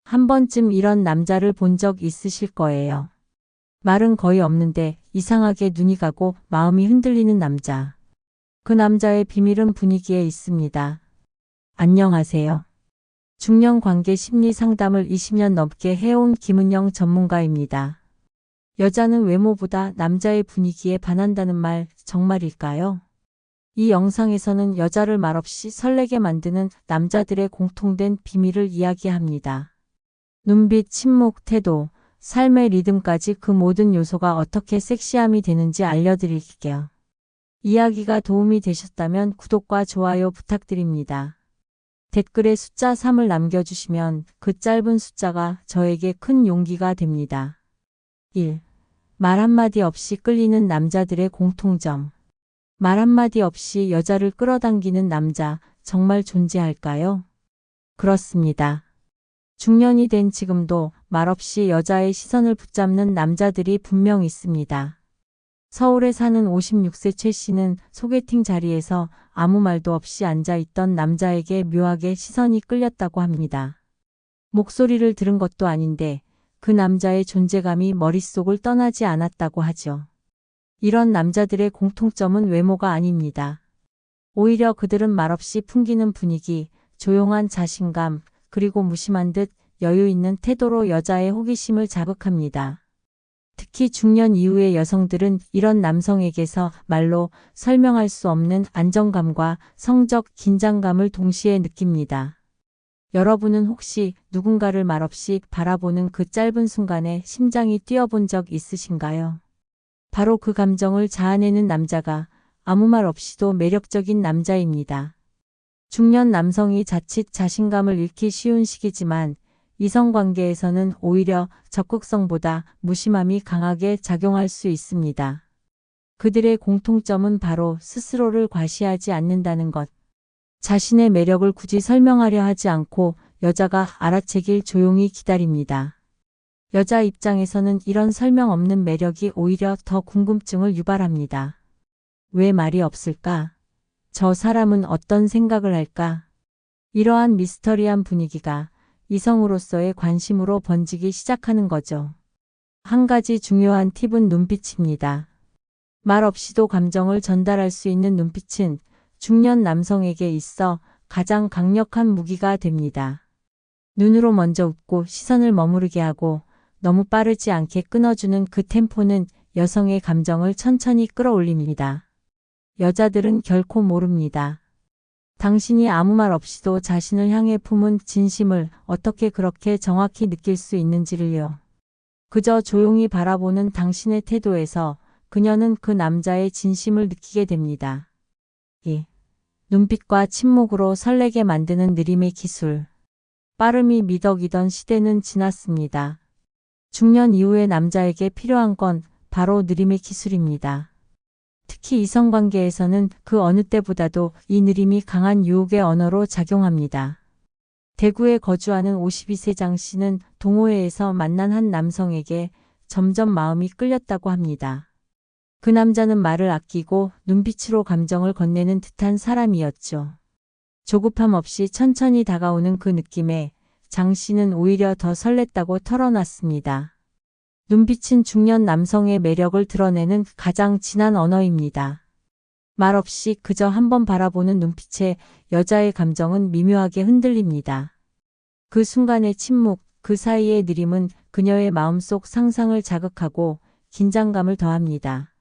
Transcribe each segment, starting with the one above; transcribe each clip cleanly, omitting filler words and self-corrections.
한 번쯤 이런 남자를 본 적 있으실 거예요. 말은 거의 없는데 이상하게 눈이 가고 마음이 흔들리는 남자. 그 남자의 비밀은 분위기에 있습니다. 안녕하세요. 중년 관계 심리 상담을 20년 넘게 해온 김은영 전문가입니다. 여자는 외모보다 남자의 분위기에 반한다는 말 정말일까요? 이 영상에서는 여자를 말없이 설레게 만드는 남자들의 공통된 비밀을 이야기합니다. 눈빛, 침묵, 태도, 삶의 리듬까지 그 모든 요소가 어떻게 섹시함이 되는지 알려드릴게요. 이야기가 도움이 되셨다면 구독과 좋아요 부탁드립니다. 댓글에 숫자 3을 남겨주시면 그 짧은 숫자가 저에게 큰 용기가 됩니다. 1. 말 한마디 없이 끌리는 남자들의 공통점. 말 한마디 없이 여자를 끌어당기는 남자, 정말 존재할까요? 그렇습니다. 중년이 된 지금도 말없이 여자의 시선을 붙잡는 남자들이 분명 있습니다. 서울에 사는 56세 최 씨는 소개팅 자리에서 아무 말도 없이 앉아있던 남자에게 묘하게 시선이 끌렸다고 합니다. 목소리를 들은 것도 아닌데 그 남자의 존재감이 머릿속을 떠나지 않았다고 하죠. 이런 남자들의 공통점은 외모가 아닙니다. 오히려 그들은 말없이 풍기는 분위기, 조용한 자신감, 그리고 무심한 듯 여유 있는 태도로 여자의 호기심을 자극합니다. 특히 중년 이후의 여성들은 이런 남성에게서 말로 설명할 수 없는 안정감과 성적 긴장감을 동시에 느낍니다. 여러분은 혹시 누군가를 말없이 바라보는 그 짧은 순간에 심장이 뛰어본 적 있으신가요? 바로 그 감정을 자아내는 남자가 아무 말 없이도 매력적인 남자입니다. 중년 남성이 자칫 자신감을 잃기 쉬운 시기지만 이성관계에서는 오히려 적극성보다 무심함이 강하게 작용할 수 있습니다. 그들의 공통점은 바로 스스로를 과시하지 않는다는 것. 자신의 매력을 굳이 설명하려 하지 않고 여자가 알아채길 조용히 기다립니다. 여자 입장에서는 이런 설명 없는 매력이 오히려 더 궁금증을 유발합니다. 왜 말이 없을까? 저 사람은 어떤 생각을 할까? 이러한 미스터리한 분위기가 이성으로서의 관심으로 번지기 시작하는 거죠. 한 가지 중요한 팁은 눈빛입니다. 말 없이도 감정을 전달할 수 있는 눈빛은 중년 남성에게 있어 가장 강력한 무기가 됩니다. 눈으로 먼저 웃고 시선을 머무르게 하고 너무 빠르지 않게 끊어주는 그 템포는 여성의 감정을 천천히 끌어올립니다. 여자들은 결코 모릅니다. 당신이 아무 말 없이도 자신을 향해 품은 진심을 어떻게 그렇게 정확히 느낄 수 있는지를요. 그저 조용히 바라보는 당신의 태도에서 그녀는 그 남자의 진심을 느끼게 됩니다. 2. 눈빛과 침묵으로 설레게 만드는 느림의 기술. 빠름이 미덕이던 시대는 지났습니다. 중년 이후의 남자에게 필요한 건 바로 느림의 기술입니다. 특히 이성관계에서는 그 어느 때보다도 이 느림이 강한 유혹의 언어로 작용합니다. 대구에 거주하는 52세 장 씨는 동호회에서 만난 한 남성에게 점점 마음이 끌렸다고 합니다. 그 남자는 말을 아끼고 눈빛으로 감정을 건네는 듯한 사람이었죠. 조급함 없이 천천히 다가오는 그 느낌에 장 씨는 오히려 더 설렜다고 털어놨습니다. 눈빛은 중년 남성의 매력을 드러내는 가장 진한 언어입니다. 말 없이 그저 한번 바라보는 눈빛에 여자의 감정은 미묘하게 흔들립니다. 그 순간의 침묵, 그 사이의 느림은 그녀의 마음속 상상을 자극하고 긴장감을 더합니다.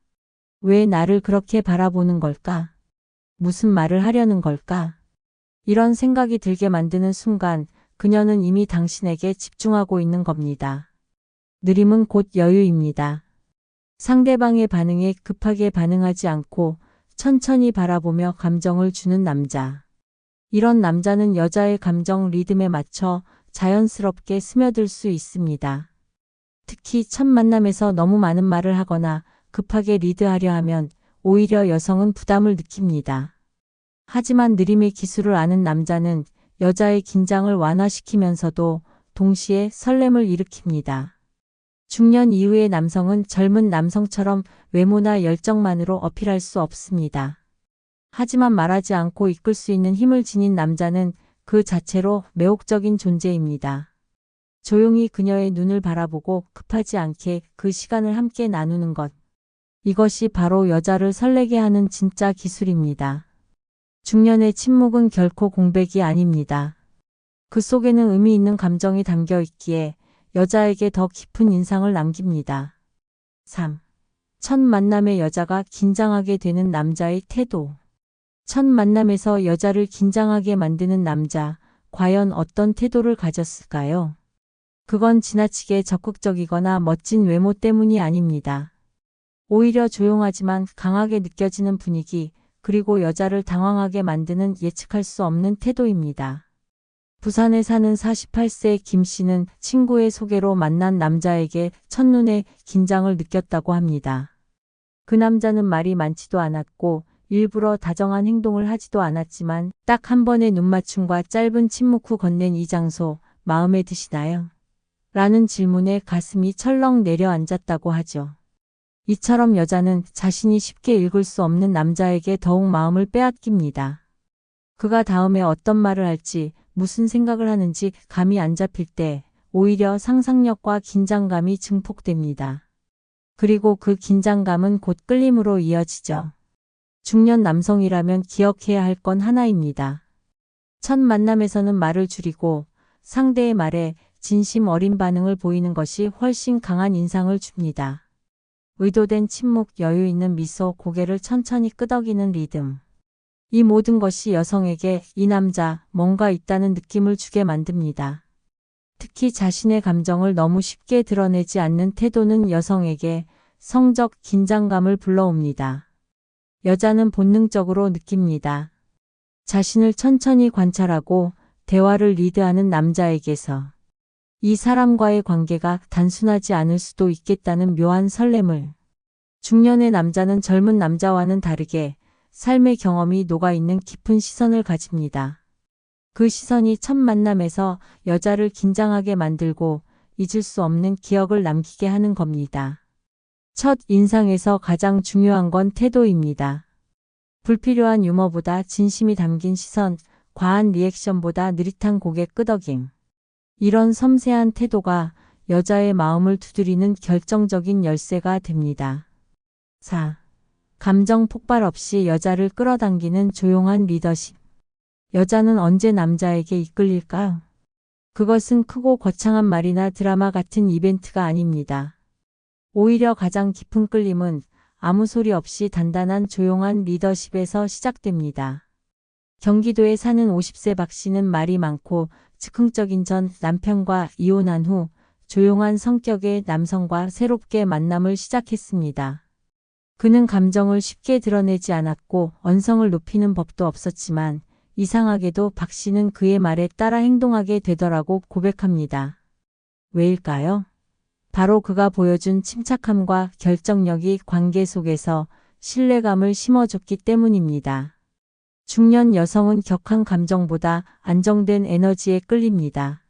왜 나를 그렇게 바라보는 걸까? 무슨 말을 하려는 걸까? 이런 생각이 들게 만드는 순간 그녀는 이미 당신에게 집중하고 있는 겁니다. 느림은 곧 여유입니다. 상대방의 반응에 급하게 반응하지 않고 천천히 바라보며 감정을 주는 남자. 이런 남자는 여자의 감정 리듬에 맞춰 자연스럽게 스며들 수 있습니다. 특히 첫 만남에서 너무 많은 말을 하거나 급하게 리드하려 하면 오히려 여성은 부담을 느낍니다. 하지만 느림의 기술을 아는 남자는 여자의 긴장을 완화시키면서도 동시에 설렘을 일으킵니다. 중년 이후의 남성은 젊은 남성처럼 외모나 열정만으로 어필할 수 없습니다. 하지만 말하지 않고 이끌 수 있는 힘을 지닌 남자는 그 자체로 매혹적인 존재입니다. 조용히 그녀의 눈을 바라보고 급하지 않게 그 시간을 함께 나누는 것. 이것이 바로 여자를 설레게 하는 진짜 기술입니다. 중년의 침묵은 결코 공백이 아닙니다. 그 속에는 의미 있는 감정이 담겨 있기에 여자에게 더 깊은 인상을 남깁니다. 3. 첫 만남의 여자가 긴장하게 되는 남자의 태도. 첫 만남에서 여자를 긴장하게 만드는 남자, 과연 어떤 태도를 가졌을까요? 그건 지나치게 적극적이거나 멋진 외모 때문이 아닙니다. 오히려 조용하지만 강하게 느껴지는 분위기, 그리고 여자를 당황하게 만드는 예측할 수 없는 태도입니다. 부산에 사는 48세 김 씨는 친구의 소개로 만난 남자에게 첫눈에 긴장을 느꼈다고 합니다. 그 남자는 말이 많지도 않았고 일부러 다정한 행동을 하지도 않았지만 딱 한 번의 눈맞춤과 짧은 침묵 후 건넨 이 장소, 마음에 드시나요? 라는 질문에 가슴이 철렁 내려앉았다고 하죠. 이처럼 여자는 자신이 쉽게 읽을 수 없는 남자에게 더욱 마음을 빼앗깁니다. 그가 다음에 어떤 말을 할지, 무슨 생각을 하는지 감이 안 잡힐 때 오히려 상상력과 긴장감이 증폭됩니다. 그리고 그 긴장감은 곧 끌림으로 이어지죠. 중년 남성이라면 기억해야 할 건 하나입니다. 첫 만남에서는 말을 줄이고 상대의 말에 진심 어린 반응을 보이는 것이 훨씬 강한 인상을 줍니다. 의도된 침묵, 여유 있는 미소, 고개를 천천히 끄덕이는 리듬. 이 모든 것이 여성에게 이 남자, 뭔가 있다는 느낌을 주게 만듭니다. 특히 자신의 감정을 너무 쉽게 드러내지 않는 태도는 여성에게 성적 긴장감을 불러옵니다. 여자는 본능적으로 느낍니다. 자신을 천천히 관찰하고 대화를 리드하는 남자에게서 이 사람과의 관계가 단순하지 않을 수도 있겠다는 묘한 설렘을. 중년의 남자는 젊은 남자와는 다르게 삶의 경험이 녹아있는 깊은 시선을 가집니다. 그 시선이 첫 만남에서 여자를 긴장하게 만들고 잊을 수 없는 기억을 남기게 하는 겁니다. 첫 인상에서 가장 중요한 건 태도입니다. 불필요한 유머보다 진심이 담긴 시선, 과한 리액션보다 느릿한 고개 끄덕임. 이런 섬세한 태도가 여자의 마음을 두드리는 결정적인 열쇠가 됩니다. 4. 감정 폭발 없이 여자를 끌어당기는 조용한 리더십. 여자는 언제 남자에게 이끌릴까요? 그것은 크고 거창한 말이나 드라마 같은 이벤트가 아닙니다. 오히려 가장 깊은 끌림은 아무 소리 없이 단단한 조용한 리더십에서 시작됩니다. 경기도에 사는 50세 박 씨는 말이 많고 즉흥적인 전 남편과 이혼한 후 조용한 성격의 남성과 새롭게 만남을 시작했습니다. 그는 감정을 쉽게 드러내지 않았고 언성을 높이는 법도 없었지만 이상하게도 박 씨는 그의 말에 따라 행동하게 되더라고 고백합니다. 왜일까요? 바로 그가 보여준 침착함과 결정력이 관계 속에서 신뢰감을 심어줬기 때문입니다. 중년 여성은 격한 감정보다 안정된 에너지에 끌립니다.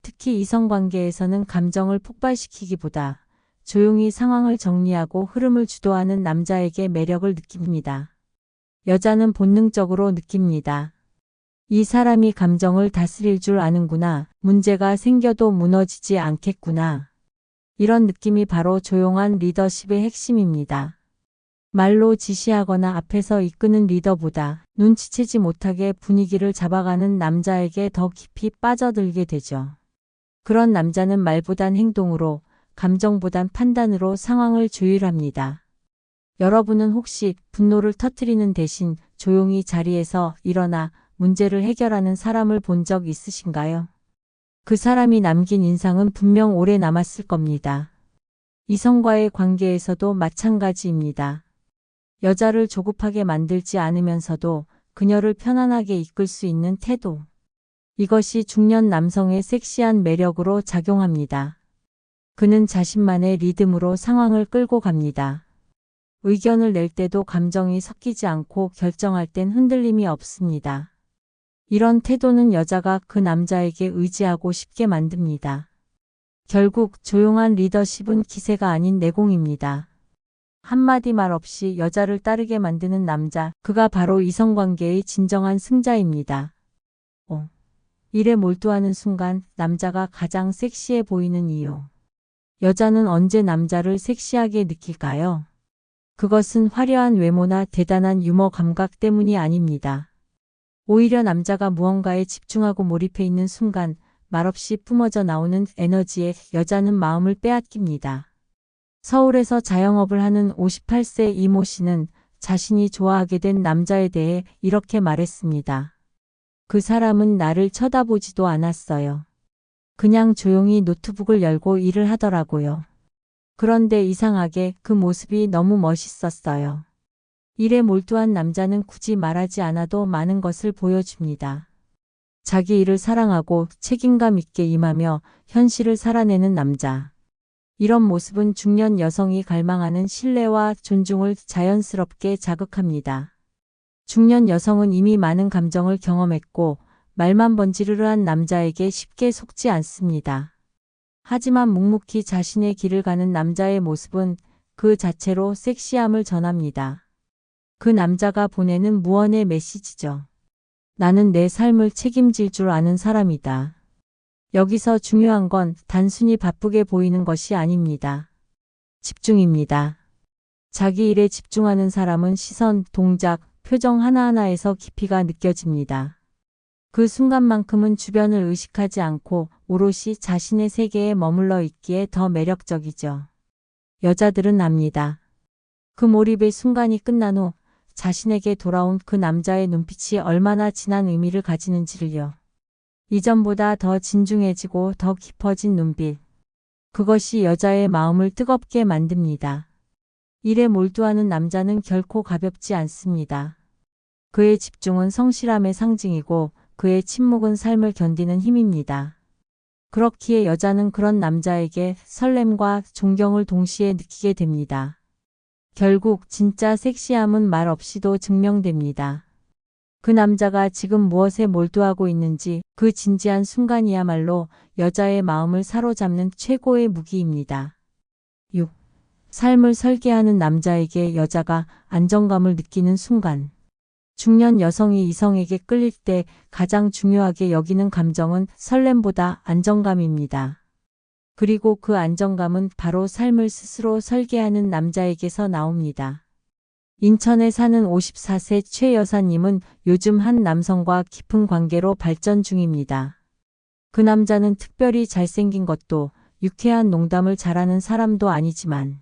특히 이성관계에서는 감정을 폭발시키기보다 조용히 상황을 정리하고 흐름을 주도하는 남자에게 매력을 느낍니다. 여자는 본능적으로 느낍니다. 이 사람이 감정을 다스릴 줄 아는구나. 문제가 생겨도 무너지지 않겠구나. 이런 느낌이 바로 조용한 리더십의 핵심입니다. 말로 지시하거나 앞에서 이끄는 리더보다 눈치채지 못하게 분위기를 잡아가는 남자에게 더 깊이 빠져들게 되죠. 그런 남자는 말보단 행동으로, 감정보단 판단으로 상황을 조율합니다. 여러분은 혹시 분노를 터뜨리는 대신 조용히 자리에서 일어나 문제를 해결하는 사람을 본 적 있으신가요? 그 사람이 남긴 인상은 분명 오래 남았을 겁니다. 이성과의 관계에서도 마찬가지입니다. 여자를 조급하게 만들지 않으면서도 그녀를 편안하게 이끌 수 있는 태도. 이것이 중년 남성의 섹시한 매력으로 작용합니다. 그는 자신만의 리듬으로 상황을 끌고 갑니다. 의견을 낼 때도 감정이 섞이지 않고 결정할 땐 흔들림이 없습니다. 이런 태도는 여자가 그 남자에게 의지하고 싶게 만듭니다. 결국 조용한 리더십은 기세가 아닌 내공입니다. 한마디 말 없이 여자를 따르게 만드는 남자, 그가 바로 이성관계의 진정한 승자입니다. 5. 일에 몰두하는 순간 남자가 가장 섹시해 보이는 이유. 여자는 언제 남자를 섹시하게 느낄까요? 그것은 화려한 외모나 대단한 유머 감각 때문이 아닙니다. 오히려 남자가 무언가에 집중하고 몰입해 있는 순간 말없이 뿜어져 나오는 에너지에 여자는 마음을 빼앗깁니다. 서울에서 자영업을 하는 58세 이모 씨는 자신이 좋아하게 된 남자에 대해 이렇게 말했습니다. 그 사람은 나를 쳐다보지도 않았어요. 그냥 조용히 노트북을 열고 일을 하더라고요. 그런데 이상하게 그 모습이 너무 멋있었어요. 일에 몰두한 남자는 굳이 말하지 않아도 많은 것을 보여줍니다. 자기 일을 사랑하고 책임감 있게 임하며 현실을 살아내는 남자. 이런 모습은 중년 여성이 갈망하는 신뢰와 존중을 자연스럽게 자극합니다. 중년 여성은 이미 많은 감정을 경험했고 말만 번지르르한 남자에게 쉽게 속지 않습니다. 하지만 묵묵히 자신의 길을 가는 남자의 모습은 그 자체로 섹시함을 전합니다. 그 남자가 보내는 무언의 메시지죠. 나는 내 삶을 책임질 줄 아는 사람이다. 여기서 중요한 건 단순히 바쁘게 보이는 것이 아닙니다. 집중입니다. 자기 일에 집중하는 사람은 시선, 동작, 표정 하나하나에서 깊이가 느껴집니다. 그 순간만큼은 주변을 의식하지 않고 오롯이 자신의 세계에 머물러 있기에 더 매력적이죠. 여자들은 압니다. 그 몰입의 순간이 끝난 후 자신에게 돌아온 그 남자의 눈빛이 얼마나 진한 의미를 가지는지를요. 이전보다 더 진중해지고 더 깊어진 눈빛. 그것이 여자의 마음을 뜨겁게 만듭니다. 일에 몰두하는 남자는 결코 가볍지 않습니다. 그의 집중은 성실함의 상징이고 그의 침묵은 삶을 견디는 힘입니다. 그렇기에 여자는 그런 남자에게 설렘과 존경을 동시에 느끼게 됩니다. 결국 진짜 섹시함은 말 없이도 증명됩니다. 그 남자가 지금 무엇에 몰두하고 있는지 그 진지한 순간이야말로 여자의 마음을 사로잡는 최고의 무기입니다. 6. 삶을 설계하는 남자에게 여자가 안정감을 느끼는 순간. 중년 여성이 이성에게 끌릴 때 가장 중요하게 여기는 감정은 설렘보다 안정감입니다. 그리고 그 안정감은 바로 삶을 스스로 설계하는 남자에게서 나옵니다. 인천에 사는 54세 최 여사님은 요즘 한 남성과 깊은 관계로 발전 중입니다. 그 남자는 특별히 잘생긴 것도 유쾌한 농담을 잘하는 사람도 아니지만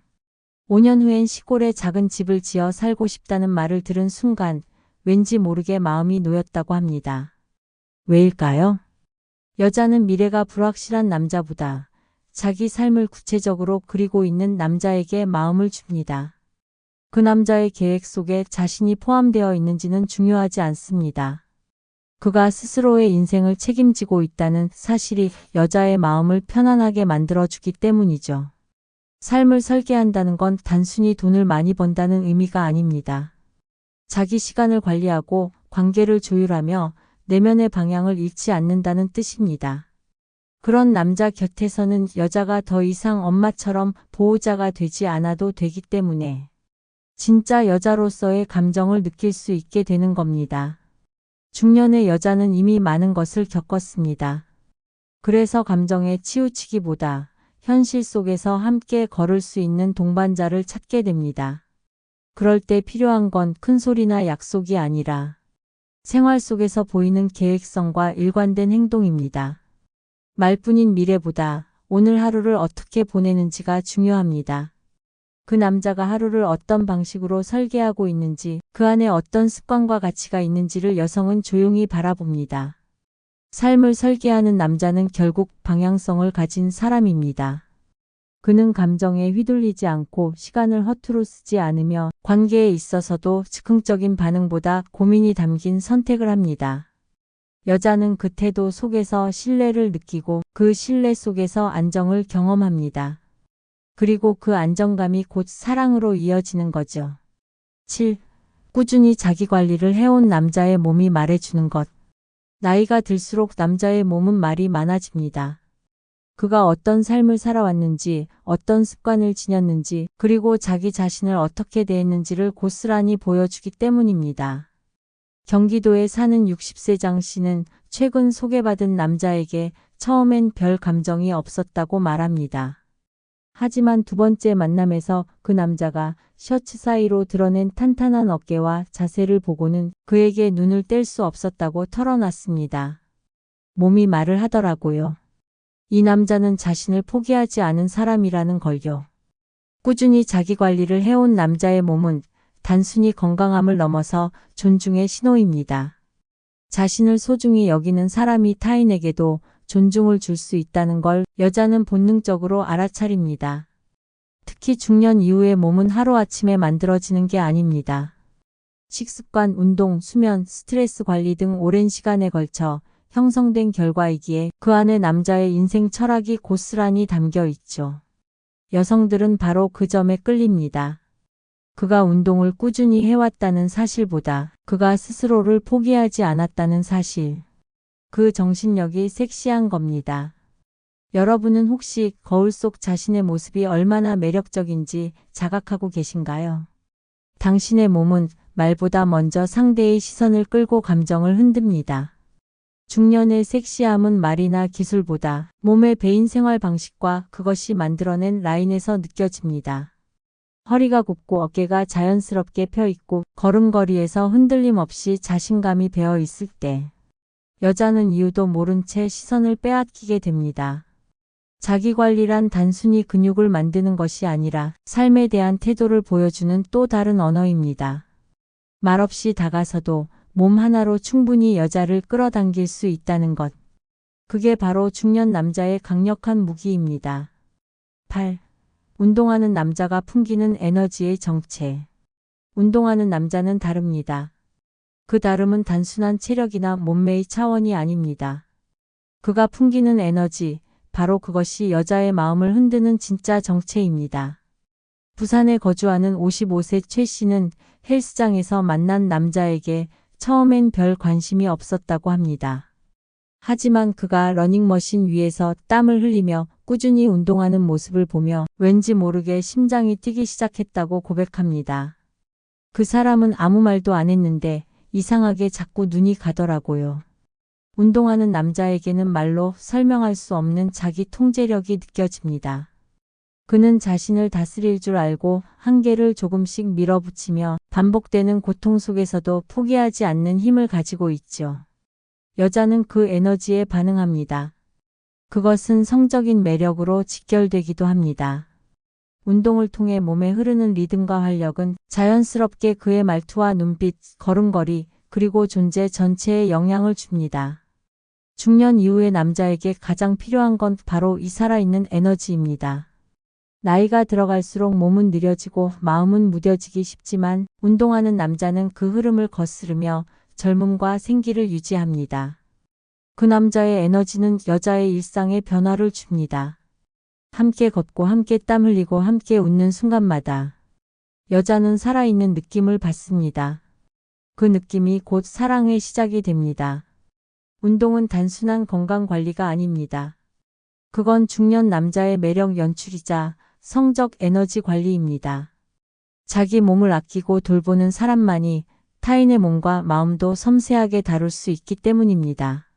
5년 후엔 시골에 작은 집을 지어 살고 싶다는 말을 들은 순간 왠지 모르게 마음이 놓였다고 합니다. 왜일까요? 여자는 미래가 불확실한 남자보다 자기 삶을 구체적으로 그리고 있는 남자에게 마음을 줍니다. 그 남자의 계획 속에 자신이 포함되어 있는지는 중요하지 않습니다. 그가 스스로의 인생을 책임지고 있다는 사실이 여자의 마음을 편안하게 만들어주기 때문이죠. 삶을 설계한다는 건 단순히 돈을 많이 번다는 의미가 아닙니다. 자기 시간을 관리하고 관계를 조율하며 내면의 방향을 잃지 않는다는 뜻입니다. 그런 남자 곁에서는 여자가 더 이상 엄마처럼 보호자가 되지 않아도 되기 때문에 진짜 여자로서의 감정을 느낄 수 있게 되는 겁니다. 중년의 여자는 이미 많은 것을 겪었습니다. 그래서 감정에 치우치기보다 현실 속에서 함께 걸을 수 있는 동반자를 찾게 됩니다. 그럴 때 필요한 건 큰 소리나 약속이 아니라 생활 속에서 보이는 계획성과 일관된 행동입니다. 말뿐인 미래보다 오늘 하루를 어떻게 보내는지가 중요합니다. 그 남자가 하루를 어떤 방식으로 설계하고 있는지, 그 안에 어떤 습관과 가치가 있는지를 여성은 조용히 바라봅니다. 삶을 설계하는 남자는 결국 방향성을 가진 사람입니다. 그는 감정에 휘둘리지 않고 시간을 허투루 쓰지 않으며 관계에 있어서도 즉흥적인 반응보다 고민이 담긴 선택을 합니다. 여자는 그 태도 속에서 신뢰를 느끼고 그 신뢰 속에서 안정을 경험합니다. 그리고 그 안정감이 곧 사랑으로 이어지는 거죠. 7. 꾸준히 자기 관리를 해온 남자의 몸이 말해주는 것. 나이가 들수록 남자의 몸은 말이 많아집니다. 그가 어떤 삶을 살아왔는지, 어떤 습관을 지녔는지, 그리고 자기 자신을 어떻게 대했는지를 고스란히 보여주기 때문입니다. 경기도에 사는 60세 장 씨는 최근 소개받은 남자에게 처음엔 별 감정이 없었다고 말합니다. 하지만 두 번째 만남에서 그 남자가 셔츠 사이로 드러낸 탄탄한 어깨와 자세를 보고는 그에게 눈을 뗄 수 없었다고 털어놨습니다. 몸이 말을 하더라고요. 이 남자는 자신을 포기하지 않은 사람이라는 걸요. 꾸준히 자기 관리를 해온 남자의 몸은 단순히 건강함을 넘어서 존중의 신호입니다. 자신을 소중히 여기는 사람이 타인에게도 존중을 줄 수 있다는 걸 여자는 본능적으로 알아차립니다. 특히 중년 이후의 몸은 하루아침에 만들어지는 게 아닙니다. 식습관, 운동, 수면, 스트레스 관리 등 오랜 시간에 걸쳐 형성된 결과이기에 그 안에 남자의 인생 철학이 고스란히 담겨 있죠. 여성들은 바로 그 점에 끌립니다. 그가 운동을 꾸준히 해왔다는 사실보다 그가 스스로를 포기하지 않았다는 사실. 그 정신력이 섹시한 겁니다. 여러분은 혹시 거울 속 자신의 모습이 얼마나 매력적인지 자각하고 계신가요? 당신의 몸은 말보다 먼저 상대의 시선을 끌고 감정을 흔듭니다. 중년의 섹시함은 말이나 기술보다 몸의 배인 생활 방식과 그것이 만들어낸 라인에서 느껴집니다. 허리가 굽고 어깨가 자연스럽게 펴 있고 걸음걸이에서 흔들림 없이 자신감이 배어 있을 때 여자는 이유도 모른 채 시선을 빼앗기게 됩니다. 자기관리란 단순히 근육을 만드는 것이 아니라 삶에 대한 태도를 보여주는 또 다른 언어입니다. 말없이 다가서도 몸 하나로 충분히 여자를 끌어당길 수 있다는 것. 그게 바로 중년 남자의 강력한 무기입니다. 8. 운동하는 남자가 풍기는 에너지의 정체. 운동하는 남자는 다릅니다. 그 다름은 단순한 체력이나 몸매의 차원이 아닙니다. 그가 풍기는 에너지, 바로 그것이 여자의 마음을 흔드는 진짜 정체입니다. 부산에 거주하는 55세 최 씨는 헬스장에서 만난 남자에게 처음엔 별 관심이 없었다고 합니다. 하지만 그가 러닝머신 위에서 땀을 흘리며 꾸준히 운동하는 모습을 보며 왠지 모르게 심장이 뛰기 시작했다고 고백합니다. 그 사람은 아무 말도 안 했는데 이상하게 자꾸 눈이 가더라고요. 운동하는 남자에게는 말로 설명할 수 없는 자기 통제력이 느껴집니다. 그는 자신을 다스릴 줄 알고 한계를 조금씩 밀어붙이며 반복되는 고통 속에서도 포기하지 않는 힘을 가지고 있죠. 여자는 그 에너지에 반응합니다. 그것은 성적인 매력으로 직결되기도 합니다. 운동을 통해 몸에 흐르는 리듬과 활력은 자연스럽게 그의 말투와 눈빛, 걸음걸이, 그리고 존재 전체에 영향을 줍니다. 중년 이후의 남자에게 가장 필요한 건 바로 이 살아있는 에너지입니다. 나이가 들어갈수록 몸은 느려지고 마음은 무뎌지기 쉽지만 운동하는 남자는 그 흐름을 거스르며 젊음과 생기를 유지합니다. 그 남자의 에너지는 여자의 일상에 변화를 줍니다. 함께 걷고 함께 땀 흘리고 함께 웃는 순간마다 여자는 살아있는 느낌을 받습니다. 그 느낌이 곧 사랑의 시작이 됩니다. 운동은 단순한 건강 관리가 아닙니다. 그건 중년 남자의 매력 연출이자 성적 에너지 관리입니다. 자기 몸을 아끼고 돌보는 사람만이 타인의 몸과 마음도 섬세하게 다룰 수 있기 때문입니다.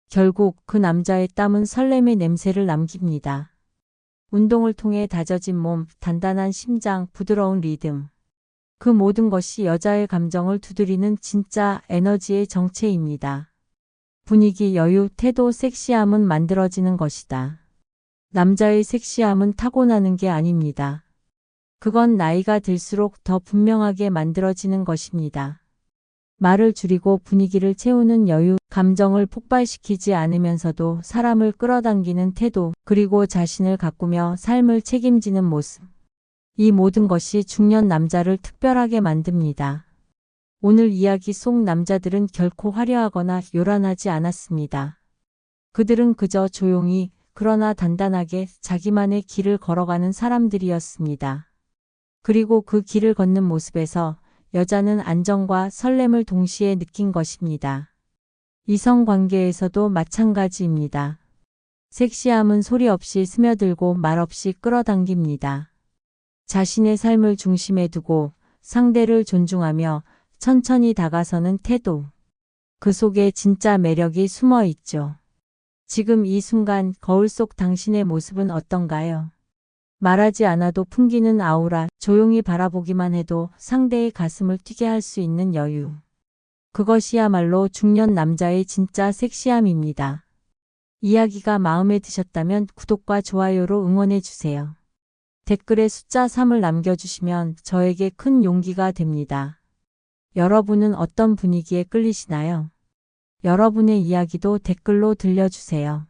결국 그 남자의 땀은 설렘의 냄새를 남깁니다. 운동을 통해 다져진 몸, 단단한 심장, 부드러운 리듬. 그 모든 것이 여자의 감정을 두드리는 진짜 에너지의 정체입니다. 분위기, 여유, 태도, 섹시함은 만들어지는 것이다. 남자의 섹시함은 타고나는 게 아닙니다. 그건 나이가 들수록 더 분명하게 만들어지는 것입니다. 말을 줄이고 분위기를 채우는 여유, 감정을 폭발시키지 않으면서도 사람을 끌어당기는 태도, 그리고 자신을 가꾸며 삶을 책임지는 모습. 이 모든 것이 중년 남자를 특별하게 만듭니다. 오늘 이야기 속 남자들은 결코 화려하거나 요란하지 않았습니다. 그들은 그저 조용히 그러나 단단하게 자기만의 길을 걸어가는 사람들이었습니다. 그리고 그 길을 걷는 모습에서 여자는 안정과 설렘을 동시에 느낀 것입니다. 이성 관계에서도 마찬가지입니다. 섹시함은 소리 없이 스며들고 말 없이 끌어당깁니다. 자신의 삶을 중심에 두고 상대를 존중하며 천천히 다가서는 태도. 그 속에 진짜 매력이 숨어 있죠. 지금 이 순간 거울 속 당신의 모습은 어떤가요? 말하지 않아도 풍기는 아우라, 조용히 바라보기만 해도 상대의 가슴을 뛰게 할 수 있는 여유. 그것이야말로 중년 남자의 진짜 섹시함입니다. 이야기가 마음에 드셨다면 구독과 좋아요로 응원해 주세요. 댓글에 숫자 3을 남겨주시면 저에게 큰 용기가 됩니다. 여러분은 어떤 분위기에 끌리시나요? 여러분의 이야기도 댓글로 들려주세요.